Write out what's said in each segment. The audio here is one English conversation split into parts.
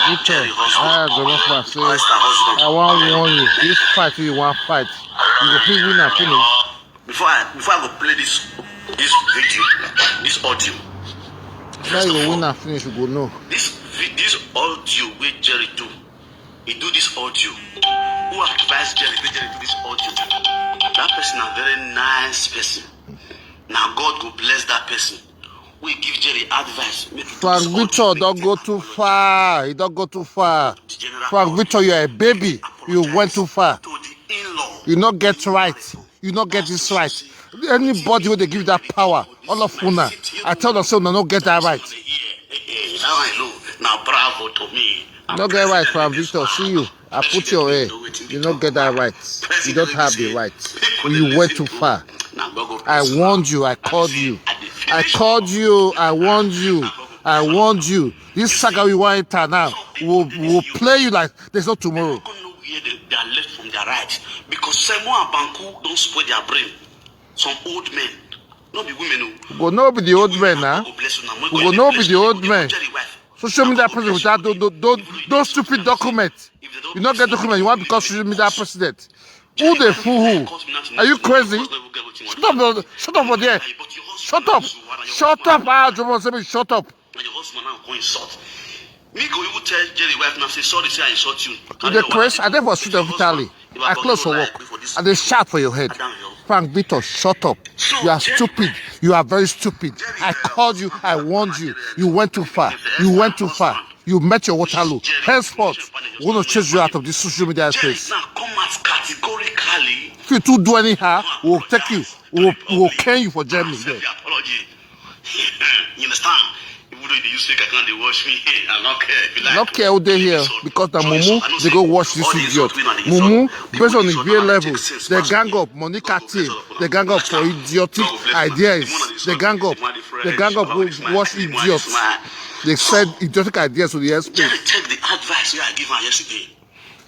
Victor, I want to warn you. This fight you want fight. You go play win and finish. Before I go play this video, this audio. Now you go win and finish. You go know. This audio where Jerry do. He do this audio. Who advised Jerry to do this audio? That person a very nice person. Now God go bless that person. We give Jerry advice. Frank Victor, don't go too far. You don't go too far. Frank Victor, you're a baby. You went too far. You not get right. You not get this right. Anybody when they give that power, all of Una, I tell them so, no get that right. Now I know. Now bravo to me. Not get right, Frank Victor. See you. I put your head. You not get that right. You don't have the right. You went too far. I warned you. I called you. I called you. I warned you. I warned you. This saga we want enter now will play you like there's no tomorrow. They are left from their right because Simon and Banku don't spoil their brain. Some old men, not be women. Go no be the old men now. Go no be the old men. Social media president without those stupid documents. You not get documents. You want because social media president. Who the fool? Are you crazy? Shut up! Shut up over there! Shut up! Shut up! Shut up! Me go you tell Jerry wife now say sorry say I insult you. The press, I never shoot them vitally. I close for work. And they shout for your head. Frank Victor, shut up. You are stupid. You are very stupid. I called you. I warned you. You went too far. You went too far. You met your Waterloo. Henceforth, we're going to chase you out of this social media space. Now come out categorically. If you do anyhow, we'll take you. We'll cane you for Germany. You understand? Even though they use fake account, they wash me. I don't care. I don't care who they here because the Mumu, they go watch this idiot. Mumu, based on the grade level, they gang up Monica T. They gang up for idiotic ideas. They gang up. They gang up who watch idiots. They said idiotic ideas to the SP. Take the advice I gave her yesterday.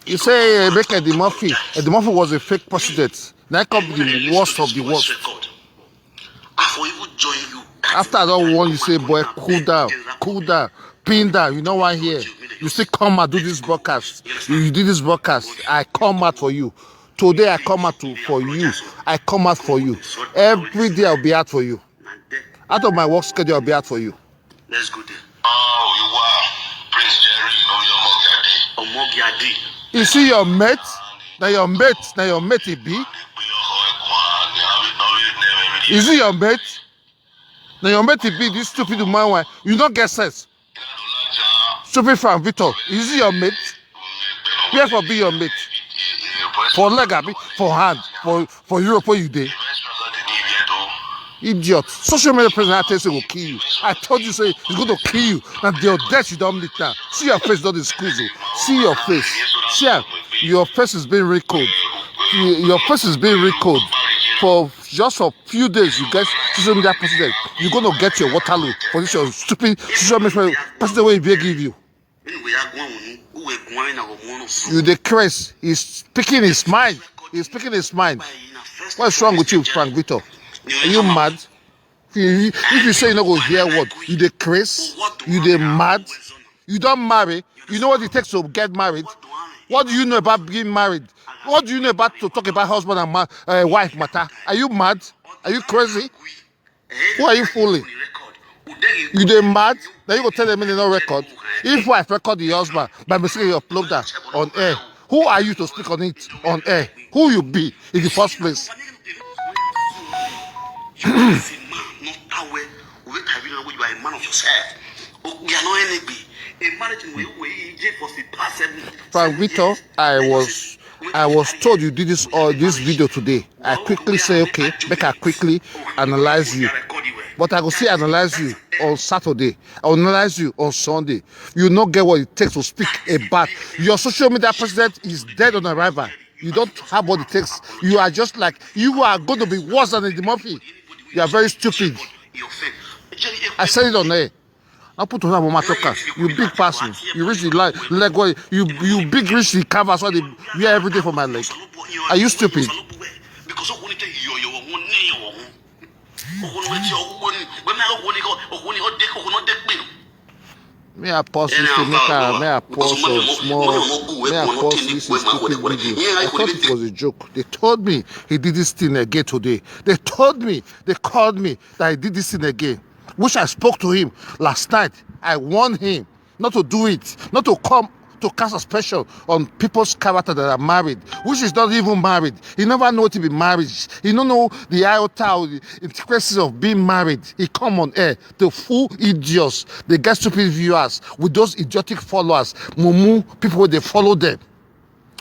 You say make Eddie Murphy. Eddie Murphy was a fake president. Now come the worst of the worst. I will even join you. After I don't want you say, boy, cool down, pin down. You know why here? You say come out, do this broadcast. You do this broadcast. I come out for you. Today I come out for you. I come out for you. Every day I'll be out for you. Out of my work schedule, I'll be out for you. Let's go there. Oh, you are Prince Jerry, you know your Mogiadi. You see your mate? Now your mate it be? Is it your mate? Now your mate it be this stupid man. You don't get sense. Stupid Frank Victor. Is it your mate? Wherefore be your mate? For leg, for hand, for Europe where you dey. Idiot. Social media president will kill you. I told you say he's going to kill you. And your death you don't meet now. See your face, not the school. See your face. See your face is being recalled. Your face is being recalled. For just a few days, you get social media president. You're going to get your Waterloo for this your stupid social media president will give you. You the craze. He's speaking his mind. He's speaking his mind. What's wrong with you, Frank Victor? Are you mad? If you say you not go hear what, you the craze, you the mad, you don't marry, you know what it takes to get married. What do you know about being married? What do you know about to talk about husband and wife matter? Are you mad? Are you crazy? Who are you fooling? You the mad? Then you go tell them in no record. If wife record the husband by mistake you upload that on air, who are you to speak on it on air? Who you be in the first place? You are a man of yourself. We are not enemy. A marriage in Frank Victor, I was told you did this video today. I quickly say okay, make I quickly analyze you. But I will still analyze you on Saturday. I will analyze you on Sunday. You not get what it takes to speak about. Your social media president is dead on arrival. You don't have what it takes. You are just like, you are going to be worse than Eddie Murphy. You are very stupid. I said it on air. I put on my talker. You big person. You reach the leg where you big reach the canvas where they wear every day for my leg. Are you stupid? May I pause this to make may I pause some small, may I pause this stupid video. I thought it was a joke. They told me he did this thing again today. They told me, they called me that he did this thing again, which I spoke to him last night. I warned him not to do it, not to come to cast aspersion on people's character that are married, which is not even married. He never know to be married. He don't know the iota or the intricacies of being married. He come on air, the fool idiots, they get stupid viewers with those idiotic followers, mumu people where they follow them,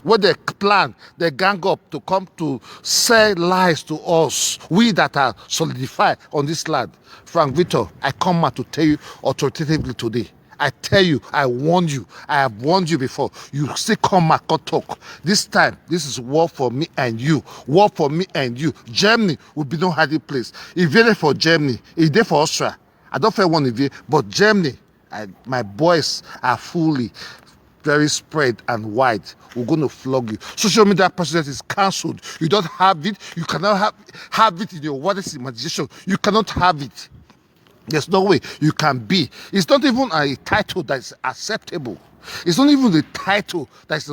where they plan, they gang up to come to say lies to us, we that are solidified on this land. Frank Victor, I come out to tell you authoritatively today. I tell you, I warned you. I have warned you before. You still come back and talk. This time, this is war for me and you. War for me and you. Germany will be no hiding place. If you're there for Germany, if there for Austria, I don't feel one of you, but Germany, my boys are fully very spread and wide. We're going to flog you. Social media president is cancelled. You don't have it. You cannot have it in your wildest imagination. You cannot have it. There's no way you can be. It's not even a title that is acceptable. It's not even the title that is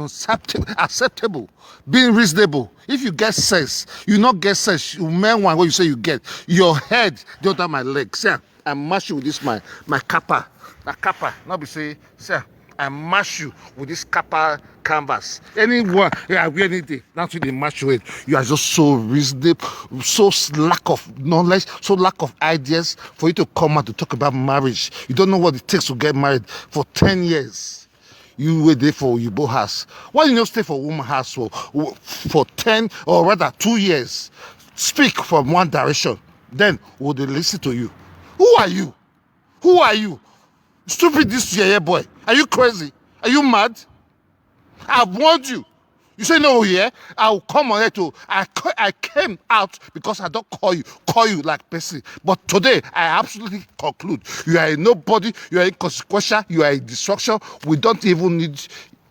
acceptable. Being reasonable. If you get sense, you not get sense. Umenwan, what you say you get. Your head, the other my legs. Sir, I mash you with this my kappa. My kappa. Not be say, sir, I mash you with this kappa canvas. Anyone, yeah, anything. That's what they mash you with. You are just so reasonable, so lack of knowledge, so lack of ideas for you to come out to talk about marriage. You don't know what it takes to get married for 10 years. You were there for Yibo house. Why you not stay for woman house for 10 or rather 2 years? Speak from one direction. Then will they listen to you? Who are you? Who are you? Stupid this year, boy. Are you crazy? Are you mad? I've warned you. You say no here. I'll come on here too. I came out because I don't call you like person. But today I absolutely conclude you are a nobody. You are inconsequential. You are a destruction. We don't even need.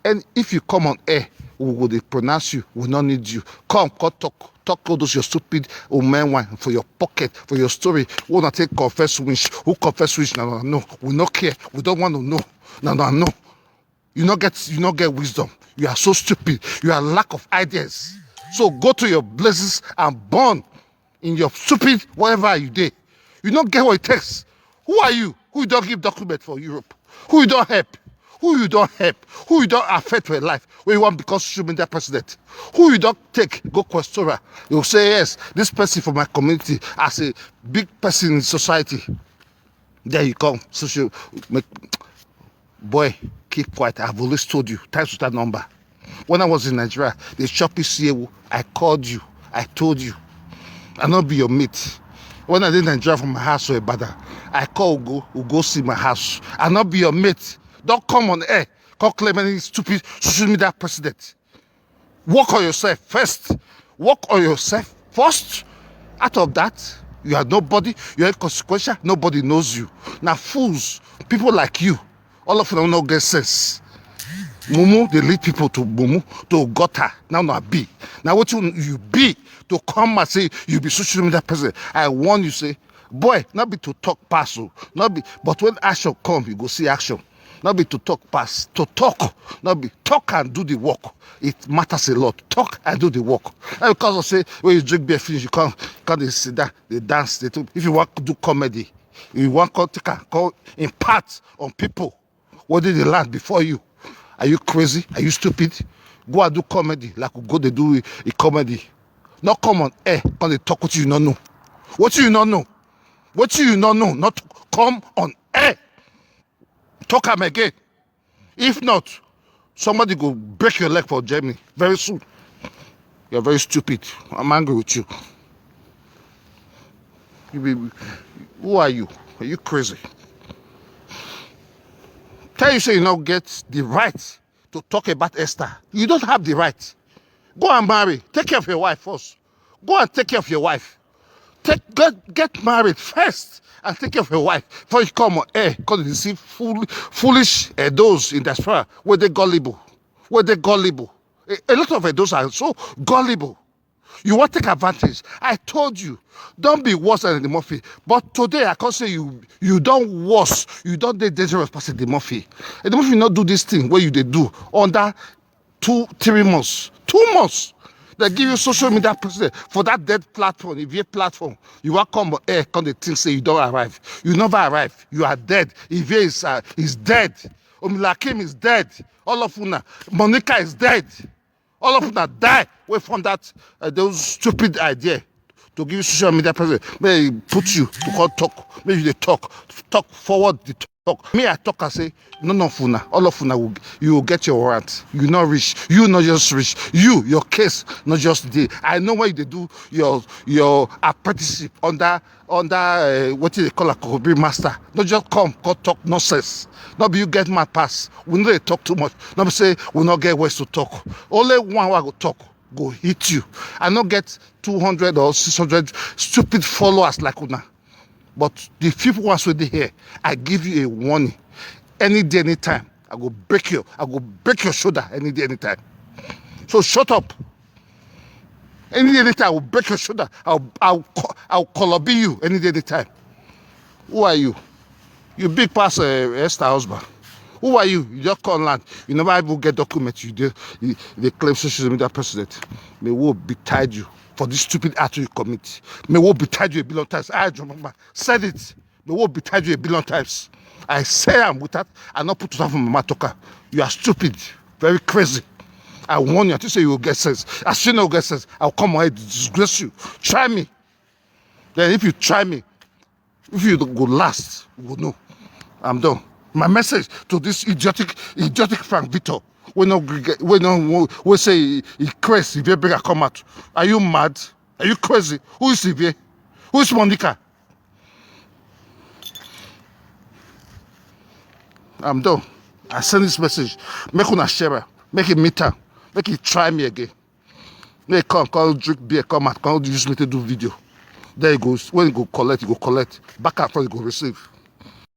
And if you come on air, we will pronounce you. We don't need you. Come talk all those your stupid Umenwan for your pocket, for your story. We want to take confess wish. Who confess wish? No. We don't care. We don't want to know. No. You not get wisdom. You are so stupid. You are lack of ideas. So go to your blazes and burn in your stupid whatever you did. You don't get what it takes. Who are you? Who you don't give document for Europe? Who you don't help? Who you don't help? Who you don't affect your life? Where you want because social media president? Who you don't take go questora? You'll say yes, this person from my community as a big person in society. There you come. Social boy, keep quiet. I've always told you. Times with that number. When I was in Nigeria, the shopping CAO, I called you. I told you. I'll not be your mate. When I did Nigeria from my house to Ibadan, I call Ugo see my house. I'll not be your mate. Don't come on air. Come claim any stupid social media president. Work on yourself first. Work on yourself first. Out of that, you are nobody. You are inconsequential. Nobody knows you. Now fools, people like you, all of them don't get sense. Mumu, they lead people to Mumu, to gutter. Now be. Now what you be to come and say you be social media president. I warn you, say, boy, not be to talk pass, not be, but when action come, you go see action. Not be to talk pass, to talk. Not be talk and do the work. It matters a lot. Talk and do the work. And because I say when you drink beer finish, you can't they sit down, they dance, they do. If you want to do comedy, you want to impart on people what did they learn before you. Are you crazy? Are you stupid? Go and do comedy like go they do a comedy. Not come on air when they talk what you not know. What you not know? What you not know? Not come on air. Talk am again. If not, somebody go break your leg for Germany very soon. You're very stupid. I'm angry with you. Who are you? Are you crazy? Tell you say you don't get the right to talk about Esther. You don't have the right. Go and marry. Take care of your wife first. Go and take care of your wife. Get married first and take care of your wife before you come on air because you see foolish those in diaspora where they gullible. A lot of those are so gullible. You want to take advantage. I told you, don't be worse than the Murphy. But today, I can't say you don't worse. You don't dey dangerous past the Murphy. And the Murphy not do this thing where you they do under 2-3 months. 2 months. They give you social media president for that dead platform, if you platform. You will come come the thing say you don't arrive. You never arrive. You are dead. If is dead. Omilakim is dead. All of Una. Monica is dead. All of Una die away from that those stupid idea to give you social media president. May put you to call talk. Maybe they talk forward the talk. Me, I talk and say, none of Una, all of Una, you will get your warrant. You not rich. You not just rich. Your case not just there. I know why they do your apprenticeship under what they call a Kobe master. Not just come talk nonsense. Not be you get my pass. We know they talk too much. Not be say we not get ways to talk. Only one way go talk. Go hit you. I not get 200 or 600 stupid followers like Una. But the people who are already here, I give you a warning. Any day, anytime, I go break your shoulder any day, anytime. So shut up. Any day, anytime, I will break your shoulder. I'll color you any day, anytime. Who are you? You big pass Esther husband. Who are you? You just call land. You never even get documents. They claim social media president. May will betide you for this stupid act you commit. May will betide you a billion times. I said it. May will betide you a billion times. I say I'm with that. I not put it on from Mama Toka. You are stupid. Very crazy. I warn you. I say you will get sense. As soon as you get sense, I'll come ahead and disgrace you. Try me. Then if you try me, if you go last, you will know. I'm done. My message to this idiotic Frank Victor, we say he crazy, if you bigger come out. Are you mad? Are you crazy? Who is Ivy? Who is Monica? I'm done. I send this message. Make una share, make it meter, make it try me again. Make come drink beer, come out, come use me to do video. There he goes. When he go collect, back and front he go receive.